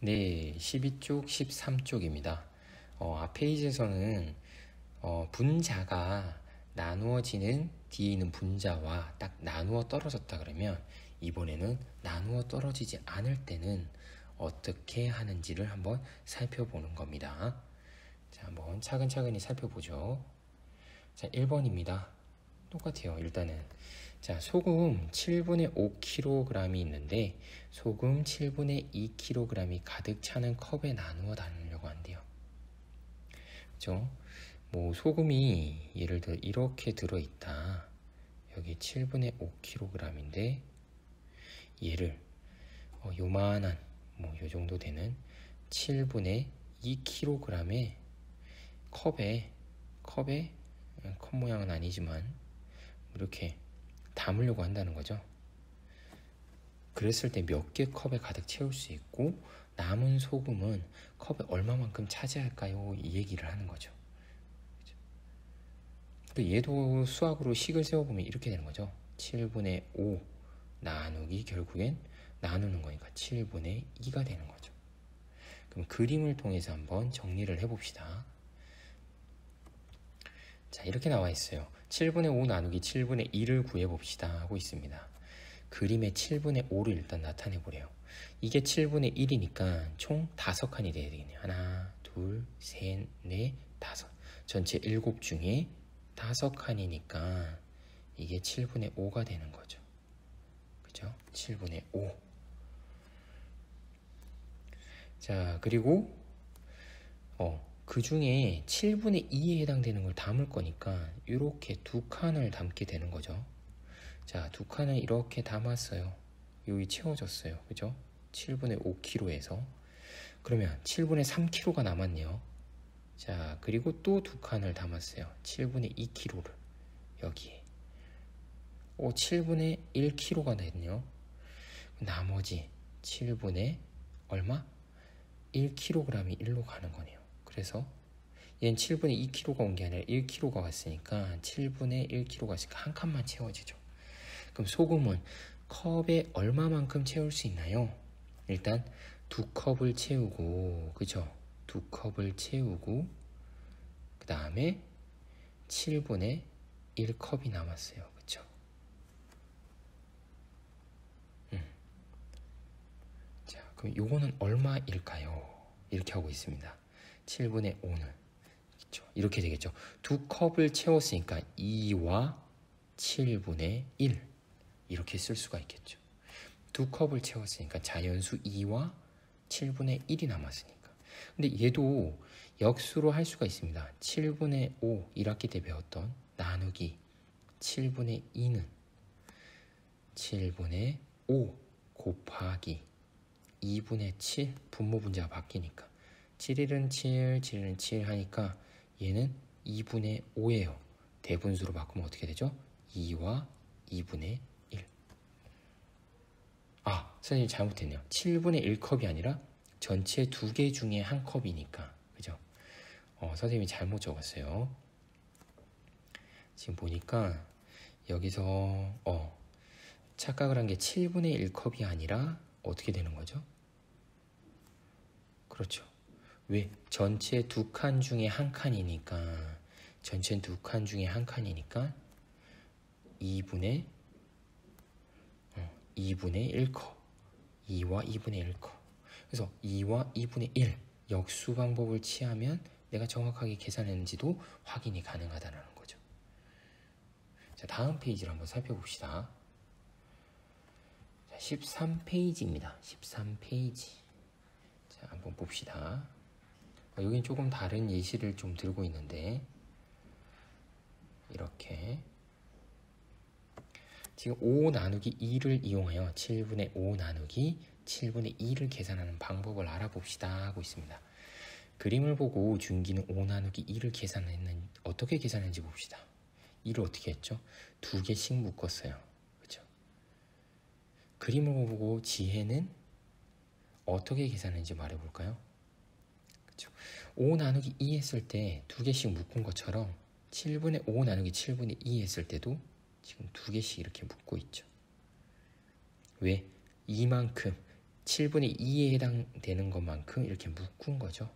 네, 12쪽, 13쪽입니다. 페이지에서는 분자가 나누어지는 뒤에 있는 분자와 딱 나누어 떨어졌다 그러면 이번에는 나누어 떨어지지 않을 때는 어떻게 하는지를 한번 살펴보는 겁니다. 자, 한번 차근차근히 살펴보죠. 자, 1번입니다. 똑같아요. 일단은 자, 소금 7분의 5kg이 있는데 소금 7분의 2kg이 가득 차는 컵에 나누어 담으려고 한대요. 그죠? 뭐 소금이 예를 들어 이렇게 들어있다. 여기 7분의 5kg인데 얘를 요만한 뭐 요 정도 되는 7분의 2kg의 컵에 컵 모양은 아니지만 이렇게 담으려고 한다는 거죠. 그랬을 때 몇 개 컵에 가득 채울 수 있고 남은 소금은 컵에 얼마만큼 차지할까요? 이 얘기를 하는 거죠. 또 얘도 수학으로 식을 세워보면 이렇게 되는 거죠. 7분의 5 나누기 결국엔 나누는 거니까 7분의 2가 되는 거죠. 그럼 그림을 통해서 한번 정리를 해봅시다. 자, 이렇게 나와 있어요. 7분의 5 나누기 7분의 2를 구해봅시다 하고 있습니다. 그림에 7분의 5를 일단 나타내 보래요. 이게 7분의 1이니까 총 5칸이 돼야 되겠네요. 하나, 둘, 셋, 넷, 다섯. 전체 7 중에 5칸이니까 이게 7분의 5가 되는 거죠. 그죠? 7분의 5. 자, 그리고 그 중에 7분의 2에 해당되는 걸 담을 거니까 이렇게 2칸을 담게 되는 거죠. 자, 2칸을 이렇게 담았어요. 여기 채워졌어요. 그죠? 7분의 5kg에서. 그러면 7분의 3kg가 남았네요. 자, 그리고 또 2칸을 담았어요. 7분의 2kg를 여기에. 7분의 1kg가 됐네요. 나머지 7분의 얼마? 1kg이 1로 가는 거네요. 그래서 얘는 7분의 2kg가 온 게 아니라 1kg가 왔으니까 7분의 1kg가 왔으니까 한 칸만 채워지죠. 그럼 소금은 컵에 얼마만큼 채울 수 있나요? 일단 2컵을 채우고, 그죠? 2컵을 채우고 그 다음에 7분의 1컵이 남았어요. 그쵸? 자, 그럼 요거는 얼마일까요? 이렇게 하고 있습니다. 7분의 5는 그쵸? 이렇게 되겠죠. 2컵을 채웠으니까 2와 7분의 1 이렇게 쓸 수가 있겠죠. 2컵을 채웠으니까 자연수 2와 7분의 1이 남았으니까. 근데 얘도 역수로 할 수가 있습니다. 7분의 5 1학기 때 배웠던 나누기 7분의 2는 7분의 5 곱하기 2분의 7 분모 분자가 바뀌니까 7일은 7, 7일은 7 하니까 얘는 2분의 5예요. 대분수로 바꾸면 어떻게 되죠? 2와 2분의 1. 선생님 잘못했네요. 7분의 1컵이 아니라 전체 2개 중에 한 컵이니까. 그죠? 선생님이 잘못 적었어요. 지금 보니까 여기서 착각을 한 게 7분의 1컵이 아니라 어떻게 되는 거죠? 그렇죠. 왜? 전체 2칸 중에 한 칸이니까 전체 2칸 중에 한 칸이니까 2분의 1컵 2와 2분의 1컵. 그래서 2와 2분의 1 역수 방법을 취하면 내가 정확하게 계산했는지도 확인이 가능하다는 거죠. 자, 다음 페이지를 한번 살펴봅시다. 13페이지입니다. 13페이지. 자, 한번 봅시다. 여긴 조금 다른 예시를 좀 들고 있는데 이렇게 지금 5 나누기 2를 이용하여 7분의 5 나누기 7분의 2를 계산하는 방법을 알아봅시다 하고 있습니다. 그림을 보고 준기는 5 나누기 2를 어떻게 계산했는지 봅시다. 2를 어떻게 했죠? 2개씩 묶었어요. 그렇죠? 그림을 보고 지혜는 어떻게 계산했는지 말해볼까요? 그렇죠? 5 나누기 2 했을 때 2개씩 묶은 것처럼 7분의 5 나누기 7분의 2 했을 때도 지금 2개씩 이렇게 묶고 있죠. 왜? 이만큼 7분의 2에 해당되는 것만큼 이렇게 묶은 거죠.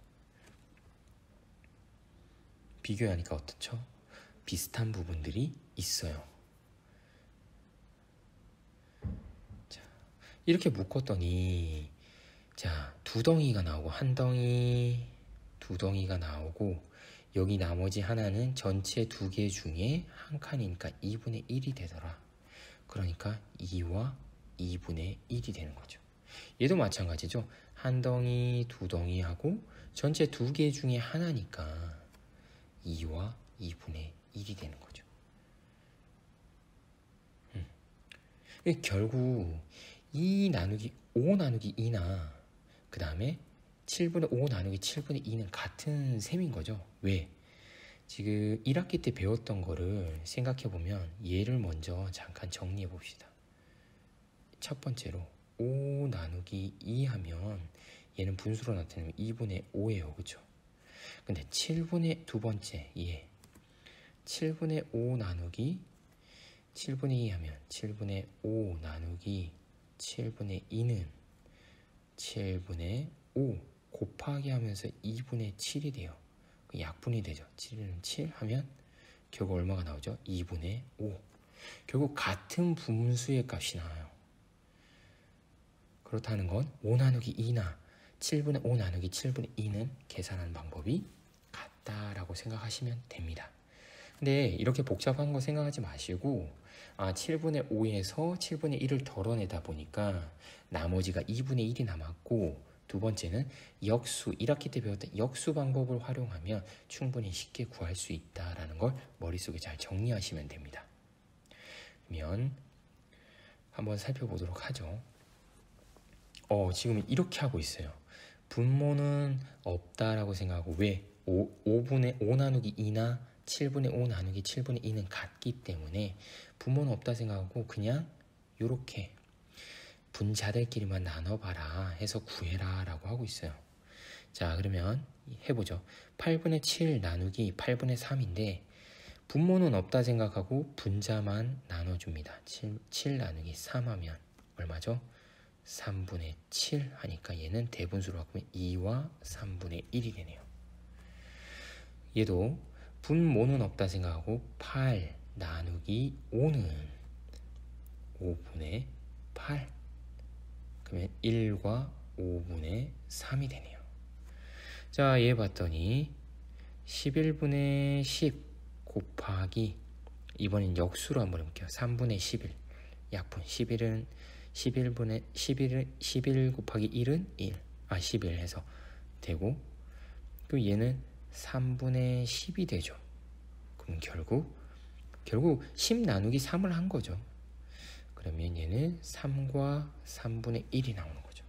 비교하니까 어떻죠? 비슷한 부분들이 있어요. 자, 이렇게 묶었더니 자, 두 덩이가 나오고 한 덩이, 두 덩이가 나오고 여기 나머지 하나는 전체 두 개 중에 한 칸이니까 2분의 1이 되더라. 그러니까 2와 2분의 1이 되는 거죠. 얘도 마찬가지죠. 한 덩이, 두 덩이 하고 전체 두 개 중에 하나니까 2와 2분의 1이 되는 거죠. 결국 2 나누기 5 나누기 2나 그 다음에 7분의 5 나누기 7분의 2는 같은 셈인 거죠. 왜? 지금 1학기 때 배웠던 거를 생각해보면 얘를 먼저 잠깐 정리해 봅시다. 첫 번째로 5 나누기 2 하면 얘는 분수로 나타내면 2분의 5예요. 그쵸? 근데 7분의 두 번째 얘 7분의 5 나누기 7분의 2 하면 7분의 5 나누기 7분의 2는 7분의 5 곱하기 하면서 2분의 7이 돼요. 약분이 되죠. 7은 7 하면 결국 얼마가 나오죠? 2분의 5. 결국 같은 분수의 값이 나와요. 그렇다는 건 5 나누기 2나 7분의 5 나누기 7분의 2는 계산하는 방법이 같다라고 생각하시면 됩니다. 근데 이렇게 복잡한 거 생각하지 마시고 7분의 5에서 7분의 1을 덜어내다 보니까 나머지가 2분의 1이 남았고 두 번째는 역수, 1학기 때 배웠던 역수 방법을 활용하면 충분히 쉽게 구할 수 있다라는 걸 머릿속에 잘 정리하시면 됩니다. 그러면 한번 살펴보도록 하죠. 지금 이렇게 하고 있어요. 분모는 없다라고 생각하고 왜? 5 나누기 2나 7분의 5 나누기 7분의 2는 같기 때문에 분모는 없다 생각하고 그냥 이렇게 분자들끼리만 나눠봐라 해서 구해라 라고 하고 있어요. 자, 그러면 해보죠. 8분의 7 나누기 8분의 3인데 분모는 없다 생각하고 분자만 나눠줍니다. 7 나누기 3 하면 얼마죠? 3분의 7 하니까 얘는 대분수로 바꾸면 2와 3분의 1이 되네요. 얘도 분모는 없다 생각하고 8 나누기 5는 5분의 8 그러면 1과 5분의 3이 되네요. 자, 얘 봤더니 11분의 10 곱하기 이번엔 역수로 한번 해볼게요. 3분의 11 약분 11은 11 곱하기 1은 11 해서 되고 또 얘는 3분의 10이 되죠. 그럼 결국 10 나누기 3을 한 거죠. 그러면 얘는 3과 3분의 1이 나오는 거죠.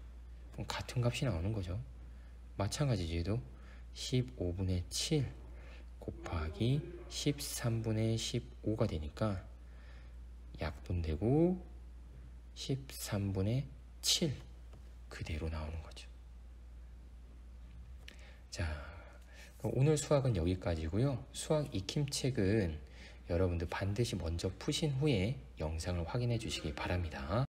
그럼 같은 값이 나오는 거죠. 마찬가지죠. 얘도 15분의 7 곱하기 13분의 15가 되니까 약분되고 13분의 7 그대로 나오는 거죠. 자, 오늘 수학은 여기까지고요. 수학 익힘책은 여러분들 반드시 먼저 푸신 후에 영상을 확인해 주시기 바랍니다.